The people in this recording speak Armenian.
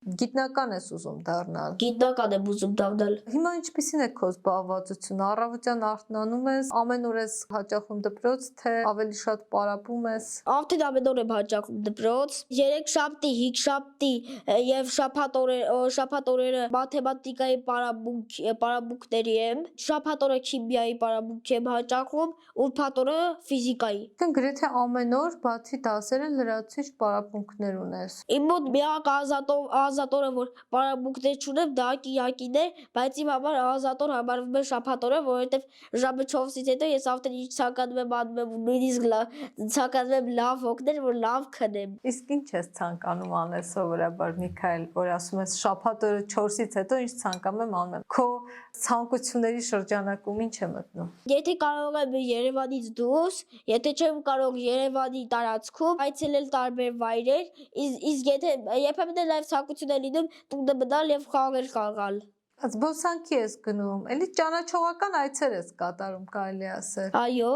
Գիտնական ես ուզում դառնալ։ Գիտնական եմ ուզում դառնալ։ Հիմա ինչպիսին է քո զբաղվածությունը։ Առավոտյան արթնանում ես, ամեն օր ես հաճախում դպրոց, թե ավելի շատ պարապում ես։ Արդեն ամեն օր եմ հաճախում դպրոց։ Երեքշաբթի, հինգշաբթի եւ շաբաթ օրերը մաթեմատիկայի պարապմունքների եմ։ Շաբաթ օրը քիմիայի պարապմունք եմ հաճախում, ուրբաթ օրը ֆիզիկայի։ Դեն գրեթե ամեն օր բացի դասերը լրացուցիչ պարապմունքներ ունես։ Իմ մոտ միակ ազատ օրը, որ պարապմունքներ չունեմ, դա կիակին է, բայց իմ համար ազատ օր համարվում է շաբաթ օրը, որովհետեւ ժամը 4-ից հետո ես արդեն ինչ ցանկանում եմ անում եմ, նույնիսկ ցանկանում եմ լավ հոգներ, որ լավ քնեմ։ Իսկ ինչ ես ցանկանում անել սովորաբար, Միքայել, որ ասում ես շաբաթ օրը 4-ից հետո ինչ ցանկանում եմ անում եմ։ Քո ցանկությունների շրջանակում ինչ է մտնում։ Եթե կարող եմ Երևանից դուրս, եթե չեմ կարող Երևանի տարածքում այցելել տարբեր վայրեր, իսկ եթե երբեմն էլ այլ ցանկություն է լինում տունը մնալ եւ խաղեր խաղալ։ Զբոսանքի ես գնում, էլի ճանաչողական այցեր ես կատարում, կարելի ասել։ Այո։